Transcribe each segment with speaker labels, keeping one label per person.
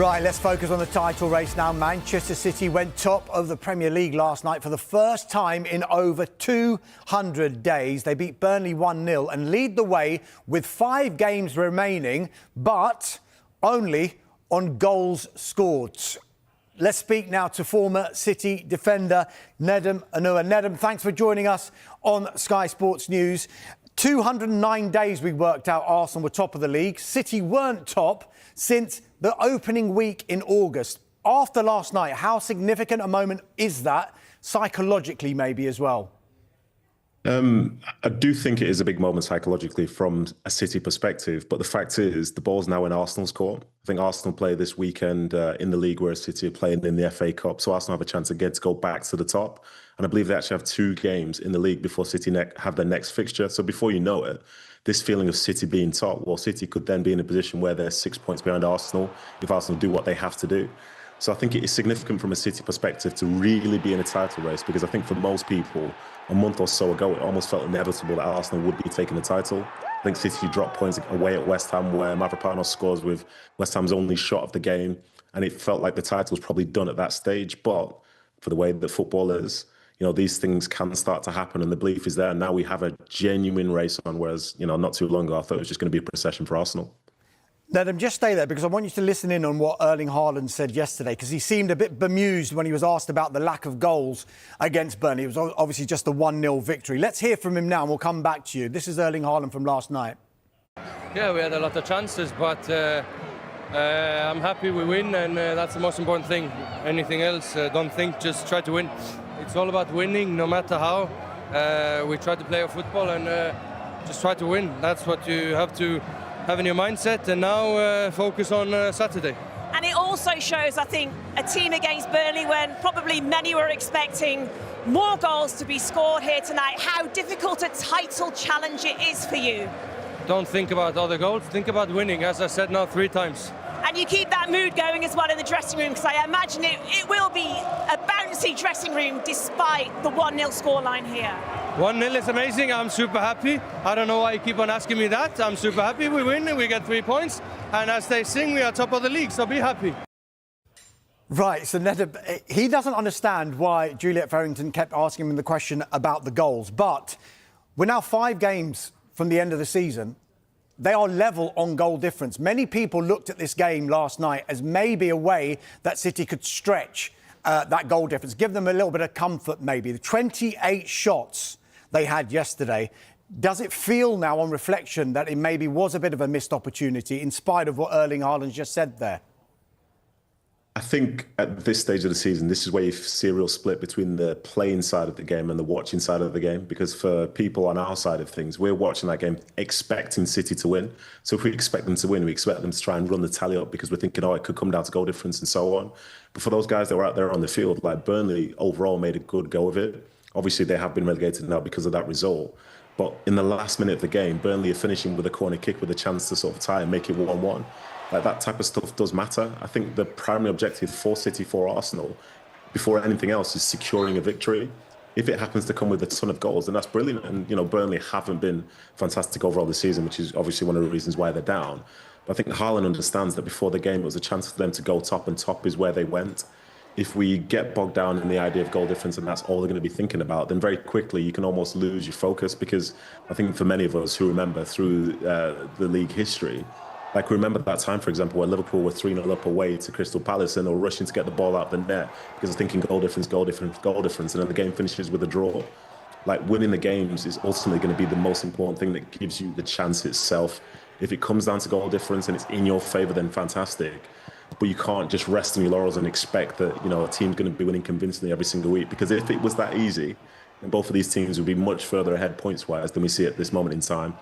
Speaker 1: Right, let's focus on the title race now. Manchester City went top of the Premier League last night for the first time in over 200 days. They beat Burnley 1-0 and lead the way with 5 games remaining, but only on goals scored. Let's speak now to former City defender Nedum Onuoha. Nedum, thanks for joining us on Sky Sports News. 209 days we worked out Arsenal were top of the league. City weren't top since the opening week in August. After last night, how significant a moment is that, psychologically maybe as well?
Speaker 2: I do think it is a big moment psychologically from a City perspective, but the fact is the ball's now in Arsenal's court. I think Arsenal play this weekend in the league, whereas City are playing in the FA Cup, so Arsenal have a chance again to go back to the top. And I believe they actually have 2 games in the league before City have their next fixture. So before you know it, this feeling of City being top, well, City could then be in a position where they're 6 points behind Arsenal if Arsenal do what they have to do. So I think it is significant from a City perspective to really be in a title race, because I think for most people, a month or so ago, it almost felt inevitable that Arsenal would be taking the title. I think City dropped points away at West Ham, where Mavropanos scores with West Ham's only shot of the game, and it felt like the title was probably done at that stage. But for the way that football is, you know, these things can start to happen, and the belief is there. Now we have a genuine race on, whereas, you know, not too long ago, I thought it was just going to be a procession for Arsenal.
Speaker 1: Nedum, just stay there, because I want you to listen in on what Erling Haaland said yesterday, because he seemed a bit bemused when he was asked about the lack of goals against Burnley. It was obviously just a 1-0 victory. Let's hear from him now and we'll come back to you. This is Erling Haaland from last night.
Speaker 3: Yeah, we had a lot of chances, but I'm happy we win, and that's the most important thing. Anything else, don't think, just try to win. It's all about winning, no matter how. We try to play our football and just try to win. That's what you have to have in your mindset, and now focus on Saturday.
Speaker 4: And it also shows, I think, a team against Burnley when probably many were expecting more goals to be scored here tonight, how difficult a title challenge it is for you.
Speaker 3: Don't think about other goals, think about winning, as I said now 3 times.
Speaker 4: And you keep that mood going as well in the dressing room, because I imagine it will be a bouncy dressing room despite the 1-0 scoreline here.
Speaker 3: 1-0 is amazing, I'm super happy. I don't know why you keep on asking me that. I'm super happy, we win and we get 3 points. And as they sing, we are top of the league, so be happy.
Speaker 1: Right, so Nedum, he doesn't understand why Juliet Farrington kept asking him the question about the goals. But we're now 5 games from the end of the season. They are level on goal difference. Many people looked at this game last night as maybe a way that City could stretch that goal difference, give them a little bit of comfort maybe. The 28 shots they had yesterday, does it feel now on reflection that it maybe was a bit of a missed opportunity in spite of what Erling Haaland just said there?
Speaker 2: I think at this stage of the season, this is where you see a real split between the playing side of the game and the watching side of the game. Because for people on our side of things, we're watching that game expecting City to win. So if we expect them to win, we expect them to try and run the tally up, because we're thinking, oh, it could come down to goal difference and so on. But for those guys that were out there on the field, like Burnley overall made a good go of it. Obviously, they have been relegated now because of that result. But in the last minute of the game, Burnley are finishing with a corner kick with a chance to sort of tie and make it 1-1. Like, that type of stuff does matter. I think the primary objective for City, for Arsenal, before anything else, is securing a victory. If it happens to come with a ton of goals, then that's brilliant. And, you know, Burnley haven't been fantastic overall this season, which is obviously one of the reasons why they're down. But I think Haaland understands that before the game, it was a chance for them to go top, and top is where they went. If we get bogged down in the idea of goal difference and that's all they're going to be thinking about, then very quickly you can almost lose your focus. Because I think for many of us who remember through the league history, like, remember that time, for example, where Liverpool were 3-0 up away to Crystal Palace and they were rushing to get the ball out of the net because they're thinking goal difference, goal difference, goal difference, and then the game finishes with a draw. Like, winning the games is ultimately going to be the most important thing that gives you the chance itself. If it comes down to goal difference and it's in your favour, then fantastic. But you can't just rest on your laurels and expect that, you know, a team's going to be winning convincingly every single week. Because if it was that easy, then both of these teams would be much further ahead points-wise than we see at this moment in time.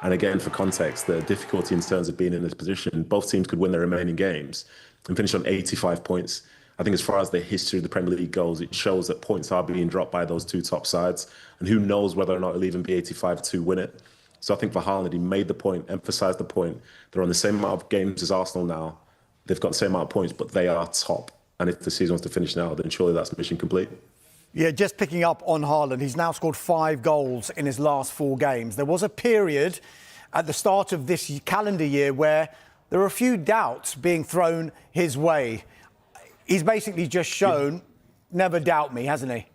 Speaker 2: And again, for context, the difficulty in terms of being in this position, both teams could win their remaining games and finish on 85 points. I think as far as the history of the Premier League goes, it shows that points are being dropped by those 2 top sides. And who knows whether or not it'll even be 85 to win it. So I think for Haaland, he made the point, emphasised the point. They're on the same amount of games as Arsenal now. They've got the same amount of points, but they are top. And if the season was to finish now, then surely that's mission complete.
Speaker 1: Yeah, just picking up on Haaland, he's now scored 5 goals in his last 4 games. There was a period at the start of this calendar year where there are a few doubts being thrown his way. He's basically just shown, never doubt me, hasn't he?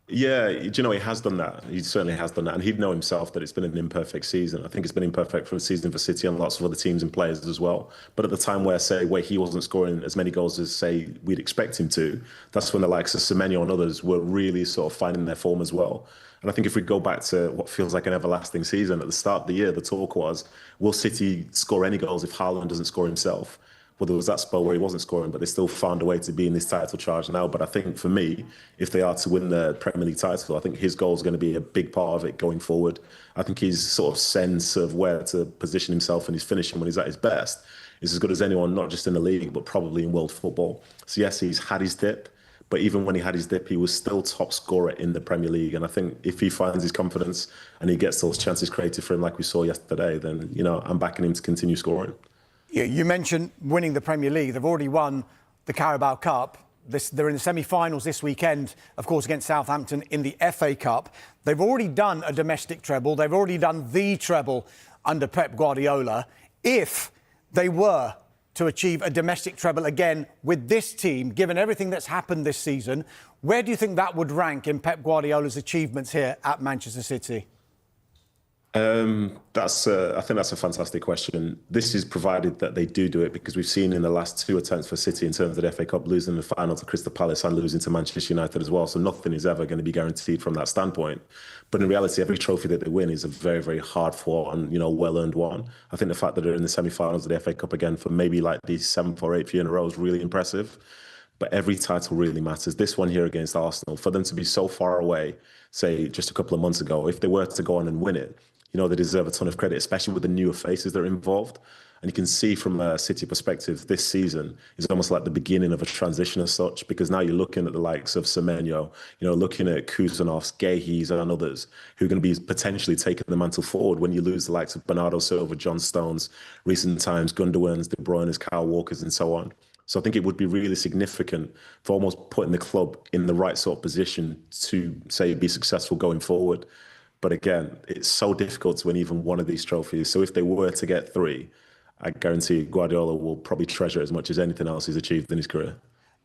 Speaker 2: Yeah, do you know, he has done that. He certainly has done that. And he'd know himself that it's been an imperfect season. I think it's been imperfect for a season for City and lots of other teams and players as well. But at the time where he wasn't scoring as many goals as, say, we'd expect him to, that's when the likes of Semenyo and others were really sort of finding their form as well. And I think if we go back to what feels like an everlasting season, at the start of the year, the talk was, will City score any goals if Haaland doesn't score himself? Well, there was that spell where he wasn't scoring, but they still found a way to be in this title charge now. But I think for me, if they are to win the Premier League title, I think his goal is going to be a big part of it going forward. I think his sort of sense of where to position himself and his finishing when he's at his best is as good as anyone, not just in the league, but probably in world football. So yes, he's had his dip, but even when he had his dip, he was still top scorer in the Premier League. And I think if he finds his confidence and he gets those chances created for him like we saw yesterday, then, you know, I'm backing him to continue scoring.
Speaker 1: Yeah, you mentioned winning the Premier League. They've already won the Carabao Cup. They're in the semi-finals this weekend, of course, against Southampton in the FA Cup. They've already done a domestic treble. They've already done the treble under Pep Guardiola. If they were to achieve a domestic treble again with this team, given everything that's happened this season, where do you think that would rank in Pep Guardiola's achievements here at Manchester City?
Speaker 2: I think that's a fantastic question. This is provided that they do it, because we've seen in the last two attempts for City in terms of the FA Cup, losing the final to Crystal Palace and losing to Manchester United as well. So nothing is ever going to be guaranteed from that standpoint. But in reality, every trophy that they win is a very, very hard fought and, you know, well-earned one. I think the fact that they're in the semi-finals of the FA Cup again for maybe like the 7th or 8th year in a row is really impressive. But every title really matters. This one here against Arsenal, for them to be so far away, say just a couple of months ago, if they were to go on and win it, you know, they deserve a ton of credit, especially with the newer faces that are involved. And you can see from a City perspective, this season is almost like the beginning of a transition as such, because now you're looking at the likes of Semenyo, you know, looking at Kusanovs, Gahey's and others who are going to be potentially taking the mantle forward when you lose the likes of Bernardo Silva, John Stones, recent times, Gundogan's, De Bruyne's, Kyle Walker's and so on. So I think it would be really significant for almost putting the club in the right sort of position to, say, be successful going forward. But again, it's so difficult to win even one of these trophies. So if they were to get three, I guarantee Guardiola will probably treasure it as much as anything else he's achieved in his career.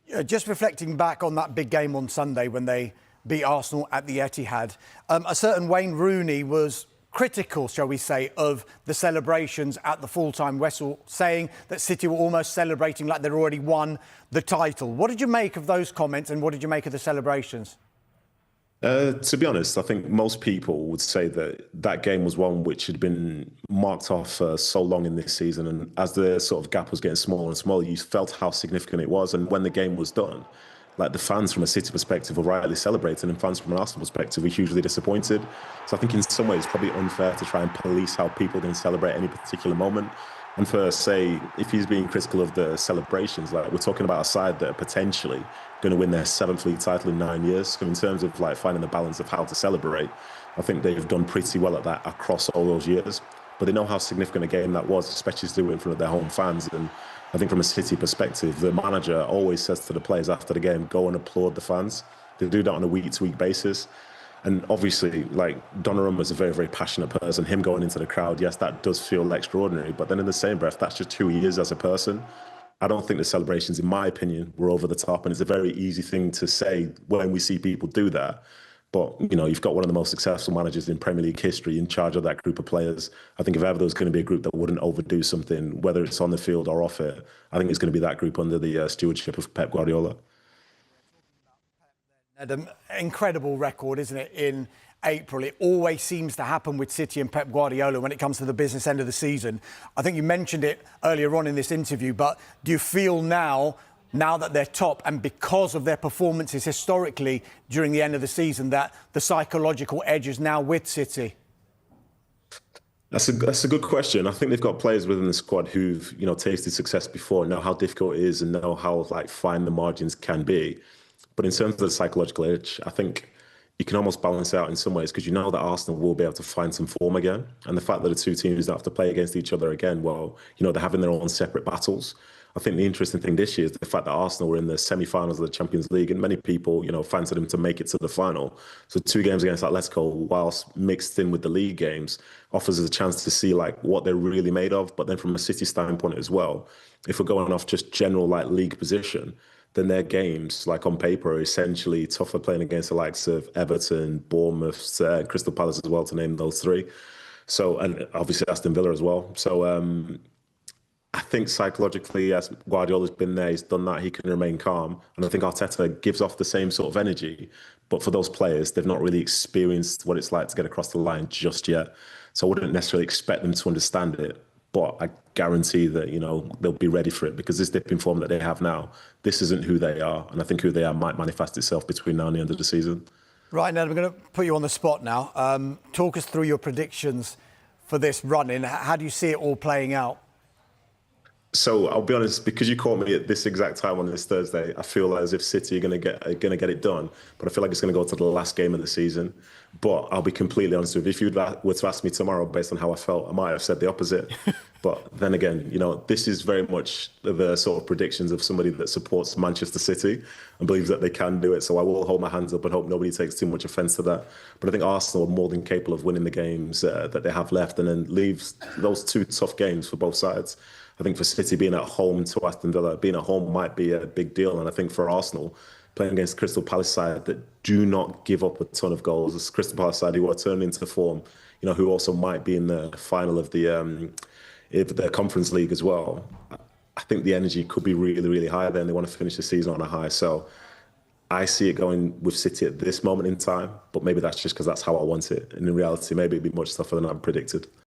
Speaker 1: Yeah, just reflecting back on that big game on Sunday when they beat Arsenal at the Etihad, a certain Wayne Rooney was critical, shall we say, of the celebrations at the full-time whistle, saying that City were almost celebrating like they'd already won the title. What did you make of those comments and what did you make of the celebrations?
Speaker 2: To be honest, I think most people would say that that game was one which had been marked off for so long in this season. And as the sort of gap was getting smaller and smaller, you felt how significant it was. And when the game was done, like the fans from a City perspective were rightly celebrating and fans from an Arsenal perspective were hugely disappointed. So I think in some ways it's probably unfair to try and police how people can celebrate any particular moment. And for, say, if he's being critical of the celebrations, like we're talking about a side that are potentially going to win their 7th league title in 9 years. So in terms of like finding the balance of how to celebrate, I think they've done pretty well at that across all those years. But they know how significant a game that was, especially to do it in front of their home fans. And I think from a City perspective, the manager always says to the players after the game, go and applaud the fans. They do that on a week-to-week basis. And obviously, like, Donnarumma is a very, very passionate person. Him going into the crowd, yes, that does feel extraordinary. But then in the same breath, that's just who he is as a person. I don't think the celebrations, in my opinion, were over the top. And it's a very easy thing to say when we see people do that. But, you know, you've got one of the most successful managers in Premier League history in charge of that group of players. I think if ever there was going to be a group that wouldn't overdo something, whether it's on the field or off it, I think it's going to be that group under the stewardship of Pep Guardiola.
Speaker 1: Nedum, incredible record, isn't it, in April? It always seems to happen with City and Pep Guardiola when it comes to the business end of the season. I think you mentioned it earlier on in this interview, but do you feel now that they're top and because of their performances historically during the end of the season, that the psychological edge is now with City?
Speaker 2: That's a good question. I think they've got players within the squad who've, you know, tasted success before, know how difficult it is and know how like fine the margins can be. But in terms of the psychological edge, I think you can almost balance it out in some ways because you know that Arsenal will be able to find some form again. And the fact that the two teams don't have to play against each other again, well, you know, they're having their own separate battles. I think the interesting thing this year is the fact that Arsenal were in the semi-finals of the Champions League, and many people, fancied them to make it to the final. So 2 games against Atletico, whilst mixed in with the league games, offers us a chance to see like what they're really made of. But then from a City standpoint as well, if we're going off just general like league position, then their games, like on paper, are essentially tougher playing against the likes of Everton, Bournemouth, Crystal Palace as well, to name those 3. So, and obviously Aston Villa as well. So I think psychologically, as Guardiola's been there, he's done that, he can remain calm. And I think Arteta gives off the same sort of energy. But for those players, they've not really experienced what it's like to get across the line just yet. So I wouldn't necessarily expect them to understand it. But I guarantee that, they'll be ready for it, because this dip in form that they have now, this isn't who they are. And I think who they are might manifest itself between now and the end of the season.
Speaker 1: Right, Ned, I'm going to put you on the spot now. Talk us through your predictions for this run-in. How do you see it all playing out?
Speaker 2: So I'll be honest, because you caught me at this exact time on this Thursday, I feel as if City are going to get it done. But I feel like it's going to go to the last game of the season. But I'll be completely honest with you. If you were to ask me tomorrow based on how I felt, I might have said the opposite. But then again, this is very much the sort of predictions of somebody that supports Manchester City and believes that they can do it. So I will hold my hands up and hope nobody takes too much offence to that. But I think Arsenal are more than capable of winning the games that they have left, and then leaves those 2 tough games for both sides. I think for City, being at home to Aston Villa, being at home might be a big deal. And I think for Arsenal, playing against Crystal Palace side that do not give up a ton of goals, this Crystal Palace side who are turning into form, who also might be in the final of the Conference League as well. I think the energy could be really, really high there, and they want to finish the season on a high. So I see it going with City at this moment in time, but maybe that's just because that's how I want it. And in reality, maybe it'd be much tougher than I've predicted.